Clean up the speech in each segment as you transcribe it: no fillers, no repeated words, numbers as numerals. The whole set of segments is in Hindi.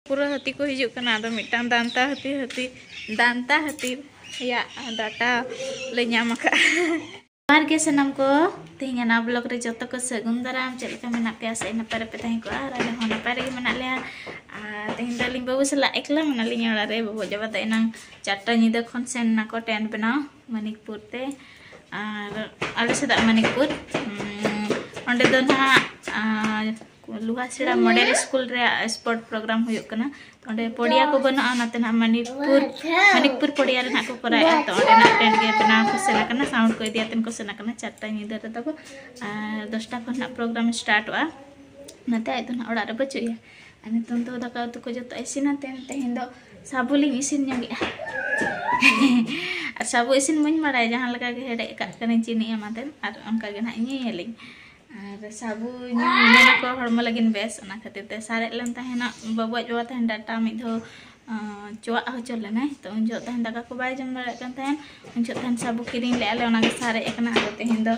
पूरा हाथी को हिजुकना आदो मिटान दांता हाथी या डाटा ले नामका बार के सनम को तेहना ब्लॉग रे जतो को सगुन दाराम चलका मेना पे आसे नपाय पे तहे को आर आले होना पारे मेना ले तेहन दालिंग बाबू सला एकला मेना लिंग ओड़ा रे बाबू जबा एनांग 4टा निदा खन सेन नाको टेंट बनाव मणिकपुर ते आर आले सदा मणिकपुर ओंडे दो ना लुहासिड़ा मॉडल स्कूल रे स्पोर्ट प्रोग्राम हुयुक कना ओंडे पड़िया को बना नाते ना मणिकपुर पड़िया रे ना को कराया तो ओंडे ना टेंट गे बना को सेना कना साउंड को दियातन को सेना कना 4टा निदा रे तको 10टा खन ना प्रोग्राम स्टार्ट वा नाते आइ तो ना ओड़ा रे बचुया अने तुम तो दाका तो को जतो इसिना तेहन दो साबुलिंग इसिन ᱧᱚᱜᱮ और साबु इसिन मኝ बाड़ाय जहां लगा गे हेडे का कने चीनी एमातेन और उनका गे ना ñेलिंग और साबु ᱧᱮᱞ को हड़म लगिन बेस ना खातिर ते सारे लन तहेना बाबुआ जोआ तहेन डाटा मिद धो चोआ होचो लेना तो उन जो तहेन दाका को बाय जम दाड़ा कन तहेन उन जो तहेन साबु किरिंग ले आले ओना गे सारे एकना आदो तहेन दो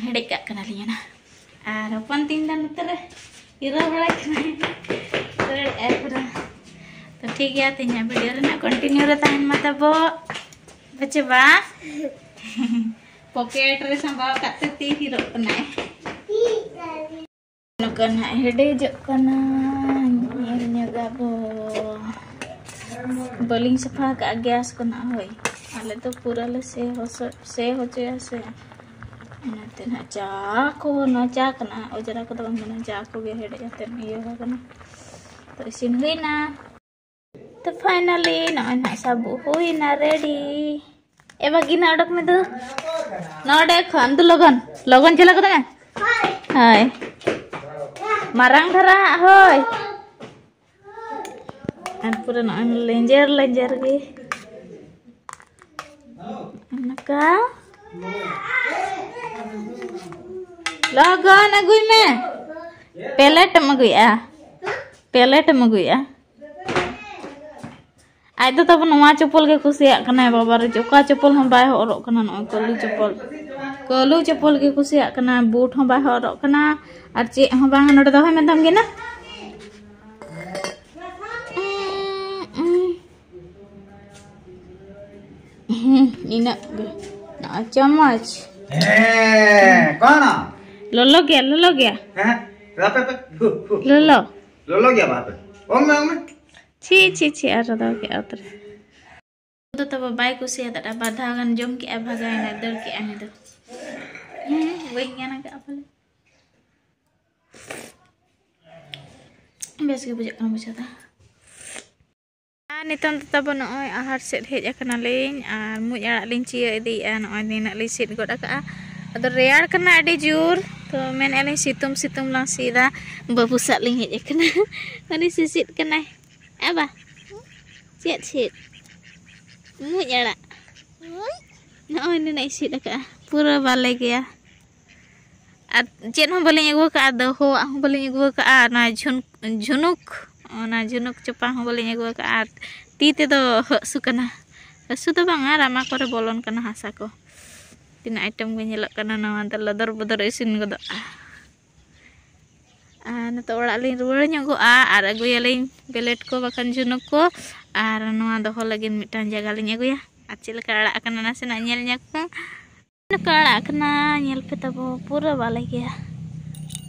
हेडे का कना लियना और अपन तीन दा नतरे इरा बड़ा कना तो एपुरा तो ठीक है तेना वीडियो रे ना कंटिन्यू रे तहेन मता बो बचे बा पॉकेट रे संभाव काते ती हिरो कना नकना हेडे जो कना ñel ñoga bo बलिंग सफा का गैस को ना होई आले तो पूरा ले से हो चया से नाते ना चा को ना चा कना ओजरा को तो बंगना चा को गे हेडे जाते ये हो कना तो इसिन हुई ना तो फाइनली ना ना साबु हुई ना रेडी ए बागी ना अडक में तो नोडे खान तो लगन चला को ना हाय marang dhara hoy an pura na lenjer ge anaka logon agui me pelet maguya ai to tab noa chopol ge kusiya kana baba re joka chopol hon bai horok kana no कलू चप्पल के कुसिया कना बूट हो बाय हरक कना और चे हो बांग नोडे दो में दम गे ना इना ना चम्मच कौन लोलो गया हैं रापे पे लोलो गया बाप ओंग में छी अर दो के उतर तो तब बाय कुसिया तटा बाधा गन जम के भागा ना दर के आने दो वही ना का अपने बेस के बुझाता नितन तब नय आहार सेट हेज अकना लेन आर मुज आड़ा लिन चिया इदी नय निना लि सेट गड का अदो रेयार कना अडी जोर तो मेन एले सितुम ला सीधा बाबू सा लिन हेज अकना माने सिसित कना आबा सेट मुज आड़ा नय निना सेट का पूरा बाले गया चेन बलिंग अगू का दहो बलिंग अगू का झुनुक चपा बलिंग अगू का ती ते दो हसु कना हसु तो बांगा रामा करे बोलन कना हासा को तीन आइटम को नेलक कना नवा त लदर बदर इसिन गद न तो ओड़ा लिन रुवाड़ ᱧᱚᱜᱚᱜ आर अगुयालिन बेलेट को बाखान झुनुक को आर नवा दहो लगिन मिटान जगह लिन अगुया आ चेलका अड़ा कना नासेना ñel ñako नकाड़ा कना ñel पे तब पूरा वाले गया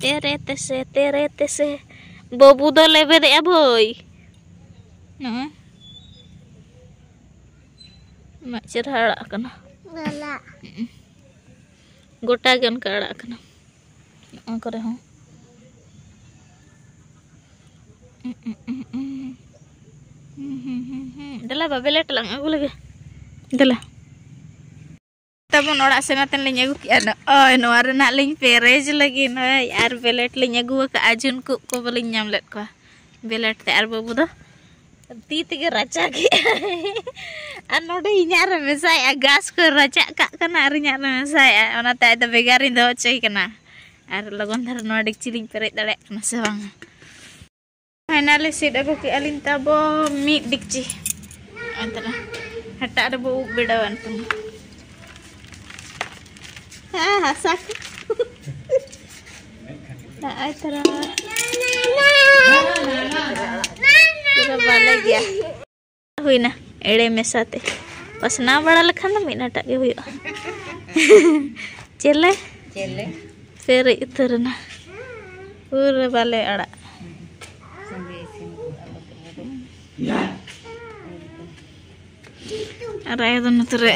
तेरे तेसे बाबू दो लेबे दे भई न मचर हड़ा कना वाला गोटा गन काड़ा कना करे हो दला बाबेलेट लंग अगु लगे दला तब नोड़ा सेनातन लिंग अगु किया नोआ रेना लिंग पेरेज लगी नय यार बेलेट लिंग अगु का आजुन को बलिंग नाम लेत को बेलेट ते आर बाबू दो ती तेगे रचा के आर नोडे इन्या रे मेसाय गास को रचा का कना आर इन्या रे मेसाय ओना ताय द बेगारिन दो चई कना आर लगन धर नोआ डिक्ची लिंग पेरेज दले कना से बांग फाइनली सीट अगु के अलिन तबो मी डिक्ची अंतरा हटा रे बो बेडावन तुम हाँ sak nah ay tara lagi ya. Huina ere mesate. Pas na bada lekhan to minata ge huyo. Cele Fere utarna. Pura bale ada. Aray do nutre.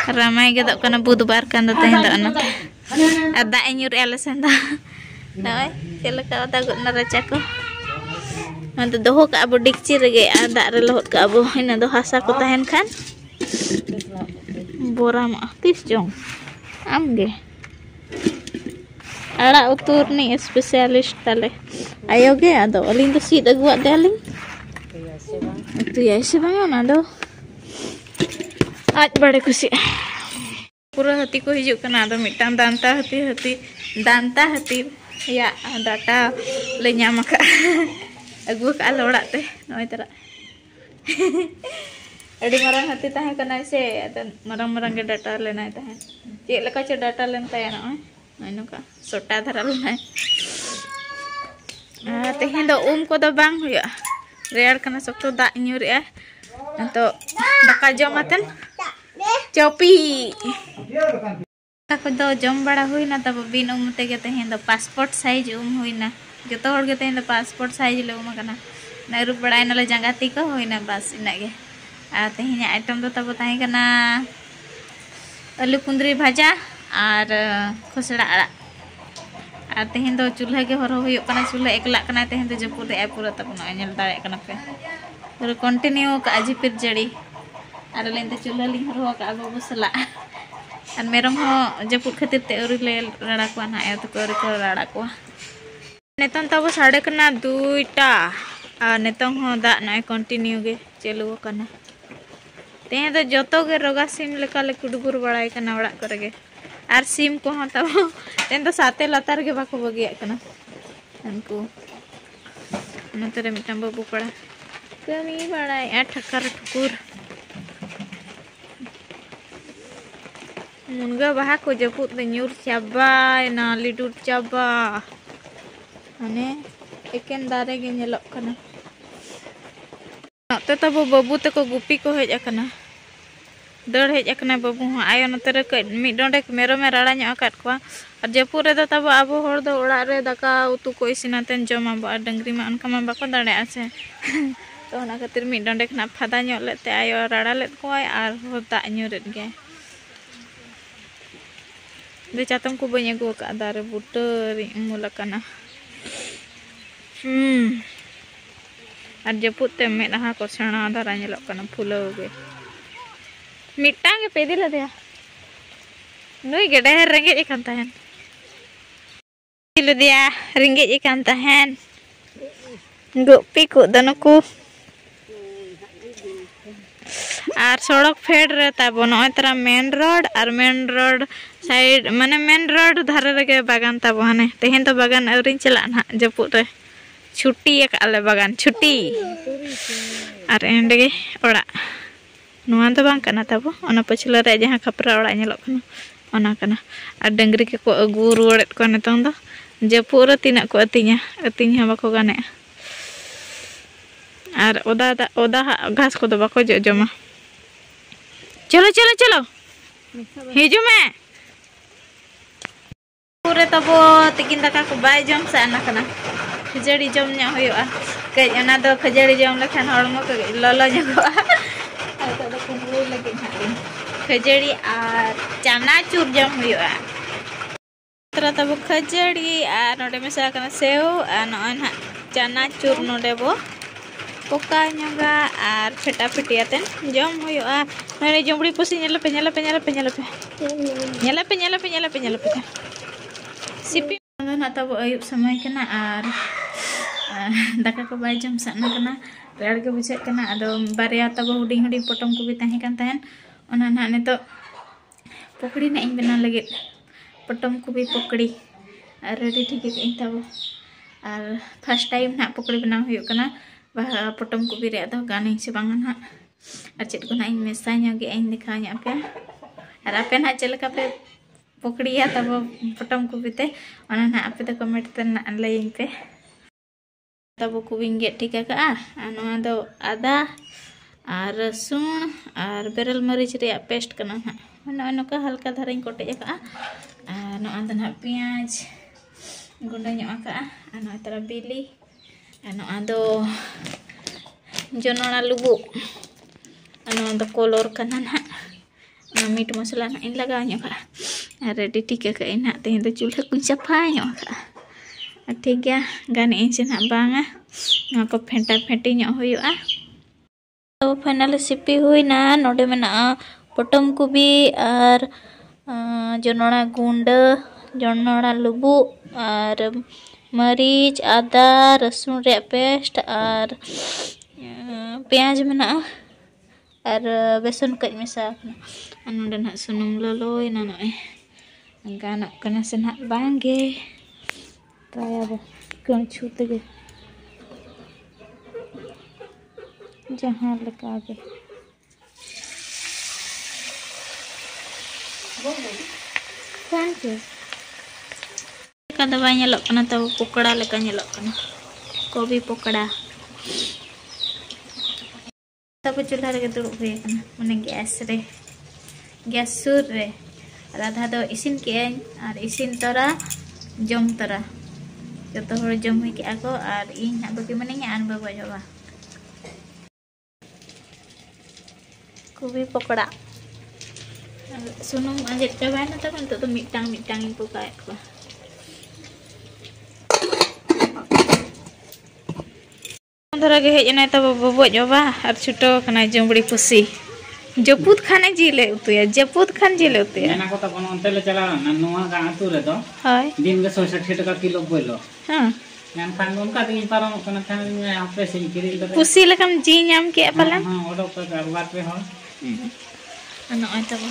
Ramai ge dok kana budbar kan do teh do anat. Ada enyur alasan da. Nah, cele ka ta go na racha ko. Nanti doho ka abu dikci rege ada relohot ka abu ina do hasa ko tahen kan. Boram aktif jong. Amge. Ala utur nih spesialis tale. Ayo ge ado aling do sid aguat daling. Itu ya sih bang ado. Aj bade kusi. Pura hati ko hijuk kana ado mitang danta hati ya data le nyama ka. Agu ka lorak teh noi tara. Adi marang hati tahe kana se marang ge data le nai tahe. Cek leka ce data len taya na oi ka sota dhara lu nai. Teh do ko do bang huya. Rear kana sokto dak nyur ya.Ento daka jomaten copi. Aku do jom bada huina tabo bin tege teh do passport size huina. Joto hor ge teh do passport size le kana. Naru bada na le jangati ko huina bas ina ge. Tehnya item do tabo tahe kana alu kundri bhaja ar khosra ara. Tehen do chulha ge horo huyuk kana chulha ekla kana tehen do japur re pura tabo no nyel dare kana pe. Dur continue ka aji pir jadi. Ar lente chulha ling horo ka abu busala. An merom ho japur khatir te uri le rada ko na ayo to ko rada ko. Neton tabo sade kana 2टा. Netong ho da na continue ge chelu kana. Tehen do joto ge roga sim leka le kudugur barai kana orak kore ge. Ar sim ko ha tabo tehen do sate latar ge bako bagiya kana. Anku notere mitam babu pada kami barai thakar thukur. Munga baha ko japut de nyur chaba na lidur chaba. Ane eken dare ge nyelok kana. Te tabo babu te ko gupi ko hej akana. Dar hej akana babu ho ayo notere ke mi donde merome rara nyo akat ko. Ar japur re do tabo abu hor do orak re daka utu ko isinaten joma ba dangri ma onka ma bako dare ase. To ona khatir mi donde khna phada nyo lete ayo rara let ko ar ho da nyuret ge. De chatam ko banya go ka dare buter mulakana. Ar japut te me na ko sena dara nyelok kana phulo ge. Mitang ge pedila dia. Noi gede rengge ikan tahan. Kilo dia rengge ikan tahan. Gopi ku danoku. Ar सड़क फेड रहता है बोनो इतना मेन रोड साइड माने मेन रोड धारे लगे बागान तब हाने तेहन तो बागान अवरिन चला ना जपुत रे छुट्टी एक आले बागान छुट्टी आर एंडे गे ओड़ा नुआन तो बांग कना तब ओना पछला रे जहां खपरा ओड़ा नेलोक कना ओना कना आर डंगरी के को अगु रुवाड़ेत को नेतों दो जपुत रे तिना को अतिnya बाको गाने आर ओदा घास को दो बाको जमा चलो हिजू में पूरे तब तिकिन दाका को बाय जम साना कना खजड़ी जम nya हुआ कई ओना दो खजड़ी जम लखान हड़मो को ललो जगोआ तो दो कुंबू लगे हालिन खजड़ी और चनाचूर जम हुआ तरा तब खजड़ी और नोडे में सा कना सेव और नोन चनाचूर नोडे बो पोका नोगा और फेटा फिटियातेन जम हुआ नने Jamdi pussy nyalape sipi na tabo ayub samay kana ar daka ko bay jam sana kana real ke bucet kana ado barya tabo huding potong ko bi tahen kan tahen ona na neto pokdi na ing bena lagi potong ko bi pokdi ready thik ke ing tabo ar first time na pokdi bena huyuk kana potong ko bi re ado ganing se bangan ha ar chet ko na ing mesanya ge ing dikhanya pe ar ape na chelaka pe pokdi ya tabo potong ko bi te ona na ape to comment te na lain pe Tabu kubing get tika ka anu ado ada ar rasun ar beral maric ria paste kana ha anu ka halka dharain kote ka anu ando na piaj gunda nyok ka anu atara bili anu ado jonona lubu anu ando kolor kanan ha anu meat masala na in laga nyok ka ready tika ka ina te do chulha kun chapa nyok ka ठीक है गाने इंसे ना बांगा ना को फेंटा फेंटी ᱧᱚᱜ हुआ तो फाइनल सिपी हुई ना नोडे में ना पटम कुबी और जनोड़ा गुंड जनोड़ा लुबु और मरीच आदा रसुन रे पेस्ट और प्याज में ना और बेसन कज मिसा नोडे ना सुनुम लोलोय ना नय गाना कना से ना बांगे Kaya ba kung छूते गए जहाँ लगा के थैंक यू का दवा nyelok kana tahu pokora leka nyelok kana kopi pokora tahu चूल्हा रे दुड़ुब हुई kana माने गैस सुर रे राधा दो इसिन के और इसिन तोरा जम तोरा जतो हर जम हुई के आको और इन ना बकी मनेंगे आन बाबा जवा कुबी पकड़ा सुनुम अंजेट चाबा ना तब तो मिटang इन पुकाय को अंदर के हेज ना तब बाबा जवा और छुटो कना जमबड़ी कुसी जपुत खाने जिले उतुया जपुत खान जिले उतुया ना को त कोन अंते ले चला ना नोआ गा आतु रे तो हाय दिन के 60 टका किलो बोलो हां यान खान उनका तीन पारम कोन थान में आपे से किरी ले कुसी लकम जी नाम के पलन हां ओडो का गरबात पे हो ano ay tabo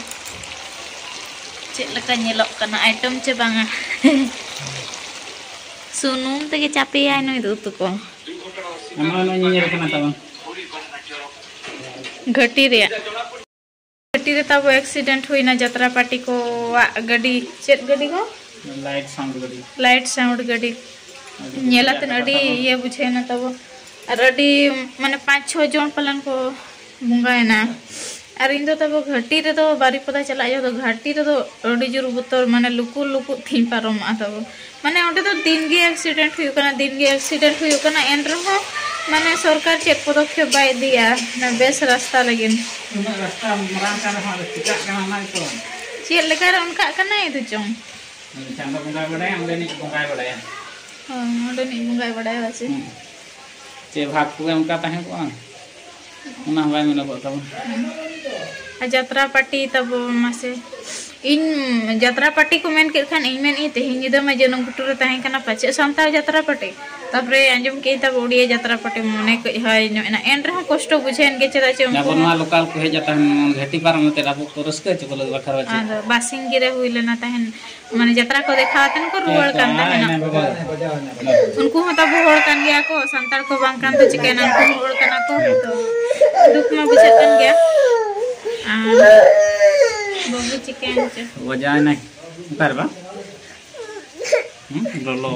cek leka nyelok kana item ce banga sunum tege cape ya no itu tuh ko amra no nyere kana tabo घटी रे तब एक्सीडेंट हुई ना जतरा पार्टी को गड्डी चेत गड्डी को लाइट साउंड गड्डी नेलातन अडी ये बुझे ना तब और अडी माने 5-6 जन पलन को बुंगाय ना और इन तब घाटी रे तो बारी पता चला जो घाटी रे तो अडी जोर बुतर माने लुकु लुकु थी पारम तब माने ओंडे तो दिन गे एक्सीडेंट हुई कना दिन गे एक्सीडेंट हुई कना एन रहो माने सरकार चेक पदक्षेप बाय दिया ना बेस रास्ता लगिन रास्ता मरान का हा चिका का ना तो चेक लेकर उनका कना इदु चों चांदा बुंगा बड़ाय हमरे नि बुंगा बड़ाय हां ओंडे नि बुंगा बड़ाय वासे चे भाग को उनका ताहे को उना बाय मिला को तब जतरा पार्टी तब मासे इन जतरा पार्टी को मेन के खान इन मेन इ तेहिं निदा में जनम गुटुरे ताहे कना पाचे सांता जतरा पार्टी तबरे अंजुम के तब ओडिया जतरा पार्टी मने को हाय ना एन रहा कष्ट बुझेन के चदा चम ना बनवा लोकल को हे जाता घाटी पार में तेरा को रस्के च बोल बखर बचे आ बासिंग गिरे हुइले ना ताहेन माने जतरा को देखातन को रुवड़ कान ताहेन उनको हो तब होड़ कान गया को संतार को बांग कान तो चिकेन को होड़ काना को तो दुख में बुझतन गया बबू चिकेन वजह नहीं परबा लोलो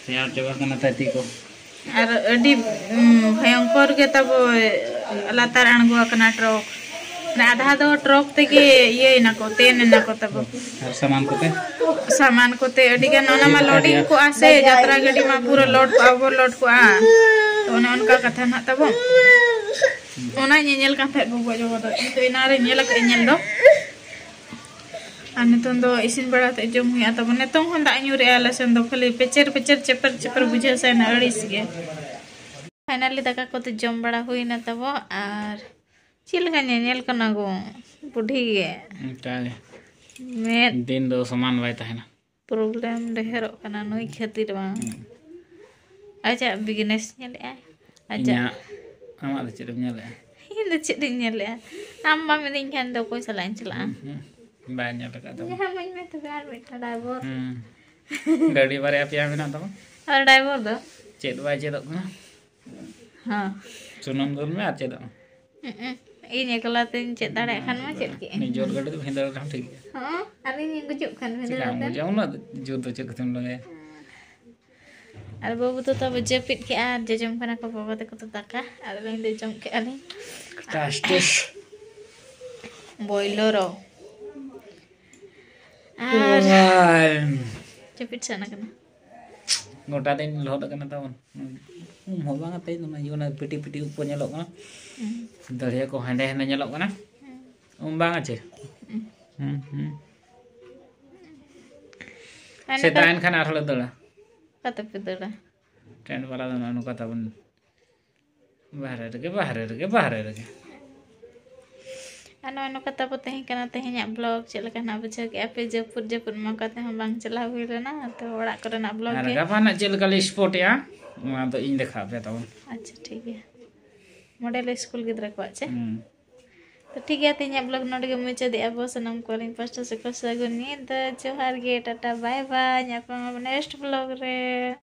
यार जगह कना ताती को और अडी भयंकर के तब लातार अणगुआ कना ट्रक ना आधा दो ट्रक ते के ये ना को तेन ना को तब और सामान कोते अडी के नोना मा लोडिंग को आसे यात्रा गाड़ी मा पूरा लोड को ओवरलोड को आ तो ना उनका कथा ना तब ओना नेल का थे बबो जो तो इना रे नेल का नेल दो ane tondo isin bada te jom huya tabo netong honda nyure ala sen do khali pecer ceper bujhe sa na aris ge finally daka ko te jom bada hui na tabo ar chil ga nyel kana go budhi ge me दिन दो समान बाय ताहे ना problem dehero kana noi khatir bang aja business nyel aja ama de chedem nyel ini chedem nyel amma mening kan do ko salain cela banyak dekat tu. Ya, main tu biar betul driver. Gaड़ी बारे आप यहाँ बिना तो? और driver तो? चेत बाय चेत अपना? हाँ. सुनम दूर में आते तो? Ini kalau tu cek tarik kan macam ni. Ni jod gaड़ी तो हिंदर काम ठीक है. हाँ, hari ni kujuk kan hinder kan. Jauh lah jod तो चेत तुम लोग है. Ada babu tu tahu jepit ke jam kana ko bawa te ko taka. Ada lain de jam ke ani. Tastis. Boiler. Jepit sana kana. Ngota din lohot kana taon. Mo banget teh na yuna piti-piti upon nyelok kana. Dari ko hande-hande nyelok kana. Banget sih. Setain kan arlo dola. Kata betul lah. Train वाला तो नानु कथा बन बाहर रखे Ano kata po teh kana teh nyak blog cek leka nak baca ke apa jeput mau kata bang celah wirana atau orang kore nak blog अरे ke. kapan nak cel kali sport ya वहाँ तो इन देखा पे तो अच्छा ठीक है मॉडल स्कूल गिद्रा को अच्छा तो ठीक है तीन ब्लॉग नोट के मुझे दे अब सनम कॉलिंग फर्स्ट से को सगुनी तो जोहार गे tata bye bye next blog रे।